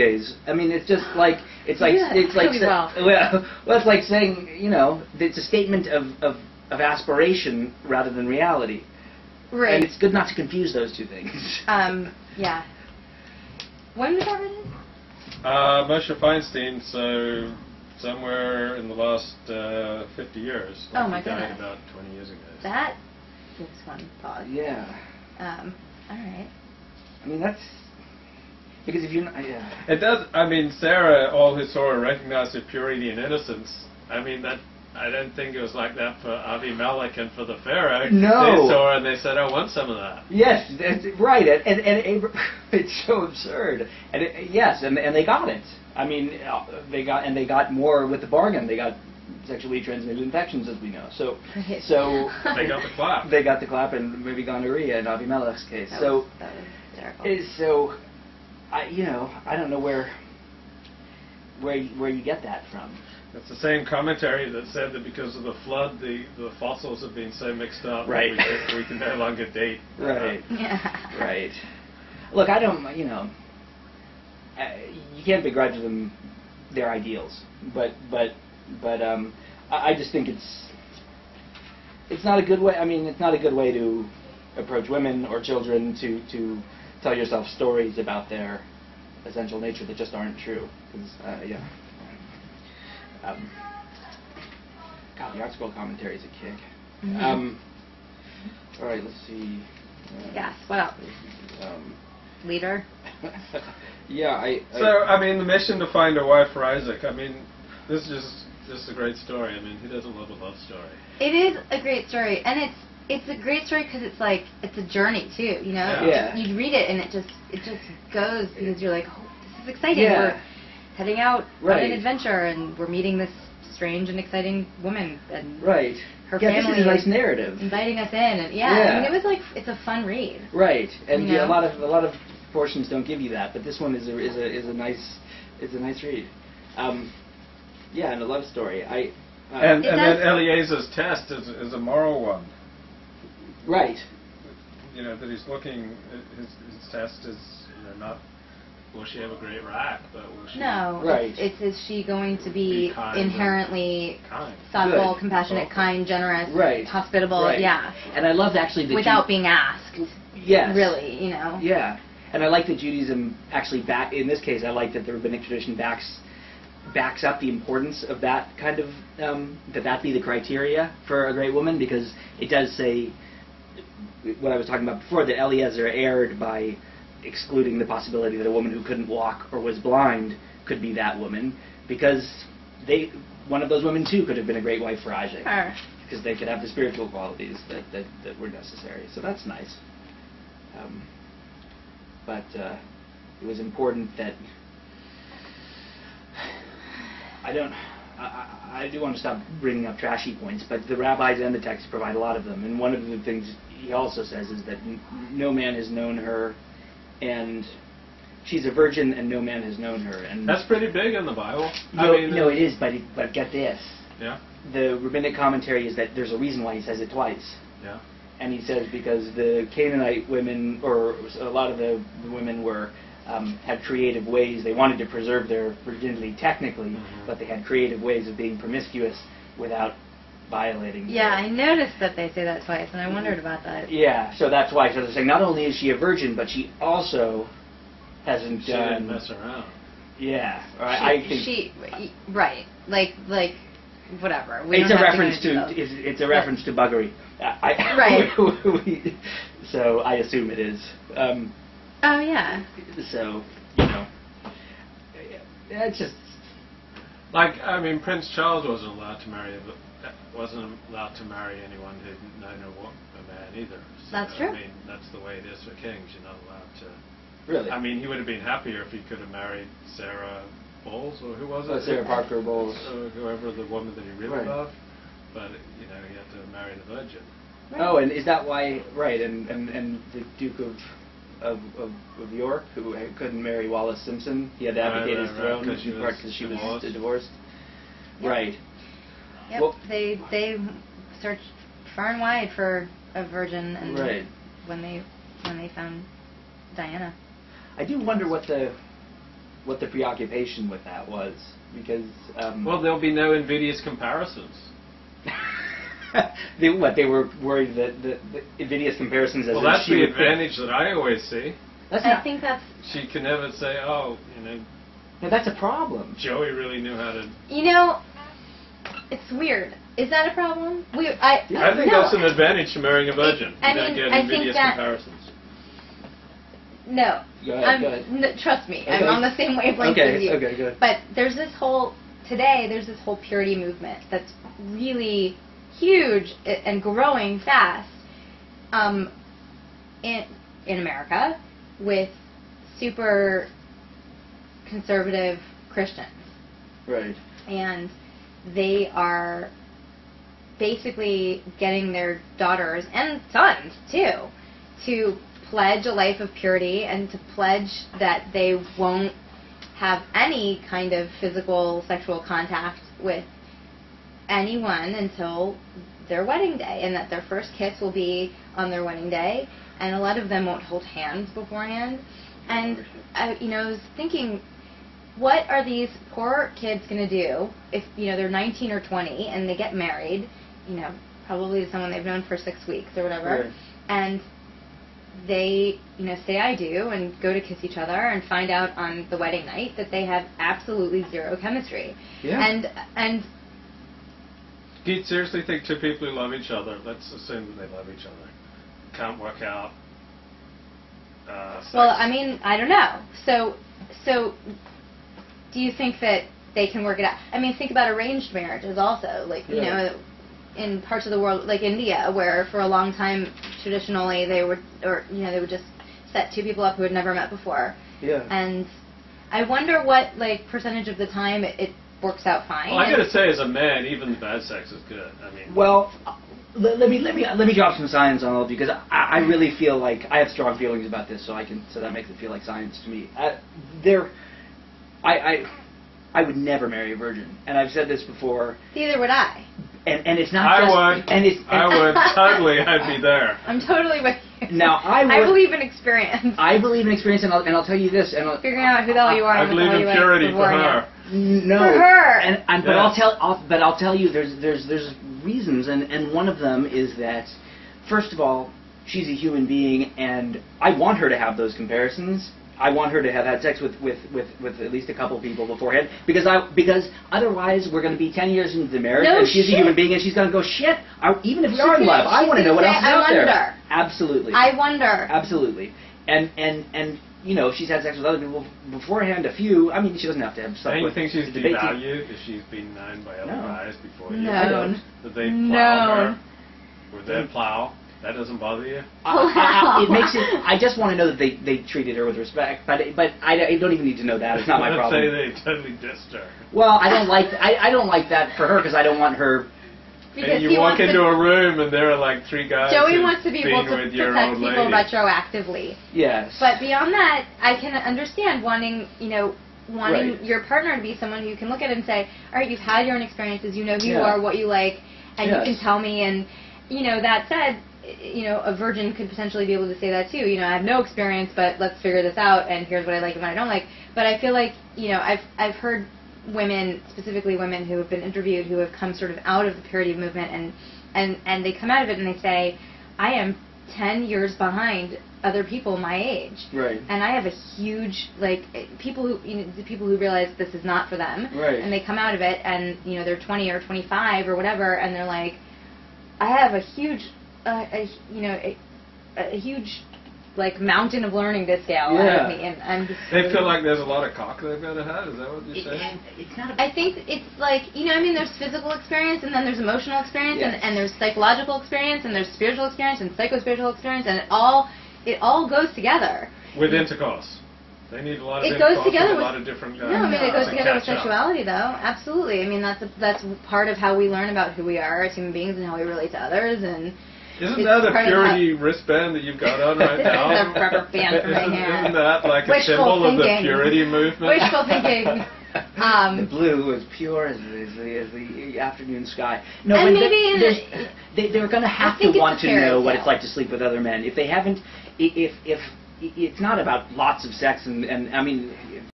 days. I mean, it's just like it's like well, it's like saying, you know, it's a statement of aspiration rather than reality. Right. And it's good not to confuse those two things. Yeah. When was that written? Moshe Feinstein, so somewhere in the last 50 years. Oh my he died goodness. about 20 years ago. That gives fun thought. Yeah. All right. I mean, that's because if you're not, It does. I mean, Sarah, all who saw her recognized her purity and innocence. I mean, that I don't think it was like that for Avimelech and for the Pharaoh. No. They saw her and they said, "I want some of that." Yes, that's right, and it's so absurd, and yes, and they got it. I mean, they got more with the bargain. They got sexually transmitted infections, as we know. So They got the clap. They got the clap, and maybe gonorrhea in Avimelech's case. That was hysterical. So, I don't know where you get that from. It's the same commentary that said that because of the flood, the fossils have been so mixed up Right. that we can no longer date. Right. Yeah. Right. Look, I don't, you can't begrudge them their ideals, but I just think it's not a good way. I mean, it's not a good way to approach women or children to tell yourself stories about their essential nature that just aren't true. 'Cause, God, the Art Scroll commentary is a kick. Mm-hmm. All right, let's see. Yes. What else? Leader. Yeah, So, I mean, the mission to find a wife for Isaac. I mean, this is just a great story. I mean, who doesn't love a love story? It is a great story, and it's a great story because it's like it's a journey too. You know, Yeah. You read it and it just goes because you're like, oh, this is exciting. Yeah. We're heading out on Right. an adventure, and we're meeting this strange and exciting woman, and right. her Yeah, family this is a nice narrative. inviting us in, and I mean, it was like it's a fun read. Right, and You know? a lot of portions don't give you that, but this one is a nice read. And a love story. And then Eliezer's test is a moral one. Right. You know, that he's looking, his test is, not, will she have a great rack, but will she... No, Right. It's is she going to be kind inherently kind. thoughtful, Good. compassionate, kind, generous, Right. hospitable, Right. yeah, And I love actually that without being asked. Yes. Really, Yeah, and I like that Judaism actually in this case, I like that the rabbinic tradition backs up the importance of that kind of that be the criteria for a great woman, because it does say what I was talking about before, that Eliezer erred by excluding the possibility that a woman who couldn't walk or was blind could be that woman, because one of those women too could have been a great wife for Isaac, because they could have the spiritual qualities that were necessary. So that's nice. But it was important that I do want to stop bringing up trashy points, but the rabbis and the texts provide a lot of them. And one of the things he also says is that no man has known her, and she's a virgin, and no man has known her. And that's pretty big in the Bible. No, it is, but get this. Yeah. The rabbinic commentary is that there's a reason why he says it twice. Yeah. And he says because the Canaanite women, or a lot of the women had creative ways. They wanted to preserve their virginity technically, but they had creative ways of being promiscuous without violating. Yeah, I noticed that they say that twice, and I wondered about that. Yeah, so that's why. So they're saying not only is she a virgin, but she also hasn't She didn't mess around. Yeah, I think right, like whatever. It's a reference to buggery. Right. So I assume it is. Oh yeah. So it's just like, I mean, Prince Charles wasn't allowed to marry anyone who didn't know a man either. So, That's true. I mean, that's the way it is for kings. You're not allowed to. Really. I mean, he would have been happier if he could have married Sarah Bowles, or who was it? Sarah Parker Bowles, or whoever the woman that he really right. loved. But he had to marry the virgin. Right. Oh, and is that why? Right, and the Duke of York, who couldn't marry Wallis Simpson, he had to abdicate his throne because she was divorced. Yep. Right. Yep. Well, they searched far and wide for a virgin, and right. when they found Diana. I do wonder what the what the preoccupation with that was, because well, there'll be no invidious comparisons. They were worried that the invidious comparisons. As well, that's the advantage that I always see. I think that's. She can never say, "Oh, you know." No, that's a problem. Joey really knew how to. You know, it's weird. Is that a problem? I think that's an advantage to marrying a virgin. I You don't mean, get I invidious think that. comparisons. No. Go ahead. Trust me, Okay. I'm on the same wavelength as you. Okay, good. But there's this whole purity movement that's really huge and growing fast in America with super conservative Christians. Right. And they are basically getting their daughters and sons too to pledge a life of purity and to pledge that they won't have any kind of physical sexual contact with anyone until their wedding day, and that their first kiss will be on their wedding day, and a lot of them won't hold hands beforehand. And I was thinking, what are these poor kids going to do if they're 19 or 20 and they get married, probably to someone they've known for 6 weeks or whatever, right. and they say I do and go to kiss each other and find out on the wedding night that they have absolutely zero chemistry. Yeah. And Do you seriously think two people who love each other, let's assume that they love each other, can't work out sex? Well, I mean, I don't know. So do you think that they can work it out? I mean, think about arranged marriages also. Like, in parts of the world, like India, where for a long time, traditionally, they would just set two people up who had never met before. Yeah. And I wonder what, percentage of the time it works out fine. Well, I gotta say, as a man, even bad sex is good. I mean. Well, let me drop some science on all of you, because I really feel like I have strong feelings about this, so that makes it feel like science to me. I would never marry a virgin, and I've said this before. Neither would I. And it's not I just. would. I would totally. I'd be there. I'm totally with you. Now I believe in experience. I believe in experience, and I'll tell you this. Figuring out who the hell you are. I believe in purity for her. No. For her. But I'll tell you, there's reasons, and one of them is that, first of all, she's a human being, and I want her to have those comparisons. I want her to have had sex with at least a couple people beforehand, because otherwise we're going to be 10 years into the marriage, and she's a human being, and she's going to go, shit, even if we are in love, I want to know what else is out there. Absolutely. I wonder. Absolutely. And she's had sex with other people beforehand, a few. I mean, she doesn't have to have stuff. Don't you with think she's the debate devalued if she's been known by other guys before you? No. Did they plow her with their plow? That doesn't bother you? It makes it. I just want to know that they treated her with respect, but I don't even need to know that. It's not my problem. Let's say they totally dissed her. Well, I don't like that for her, because I don't want her. Because and you walk into a room and there are like three guys. Joey wants to be able to with protect people retroactively. Yes. But beyond that, I can understand wanting Right. your partner to be someone who you can look at and say, all right, you've had your own experiences, you know who you Yeah. are, what you like, and Yes. you can tell me. And that said, a virgin could potentially be able to say that too. I have no experience, but let's figure this out, and here's what I like and what I don't like. But I feel like, I've heard women, specifically women who have been interviewed, who have come sort of out of the purity movement, and they come out of it and they say, I am 10 years behind other people my age. Right. And I have a huge, people who realize this is not for them. Right. And they come out of it, and, they're 20 or 25 or whatever, and they're like, I have a huge, a huge, mountain of learning to scale out of me, and I'm just. They feel like there's a lot of cock they've got to have. Is that what you're saying? It's not. I think it's there's physical experience, and then there's emotional experience, Yes. and there's psychological experience, and there's spiritual experience, and psycho-spiritual experience, and it all goes together. With intercourse. They need a lot of It intercourse goes together with a with lot of different No, I mean, it goes to together with catch up. sexuality, though. Absolutely. I mean, that's part of how we learn about who we are as human beings and how we relate to others. And Isn't it's that a part of purity wristband that you've got on right now? It's a rubber band for my hand. Isn't that like a Wishful symbol of the thinking. purity movement? Wishful thinking. The blue is pure as the afternoon sky. No, And but they're going to have to want to know what it's fairy like to sleep with other men. If they haven't, if it's not about lots of sex, and I mean,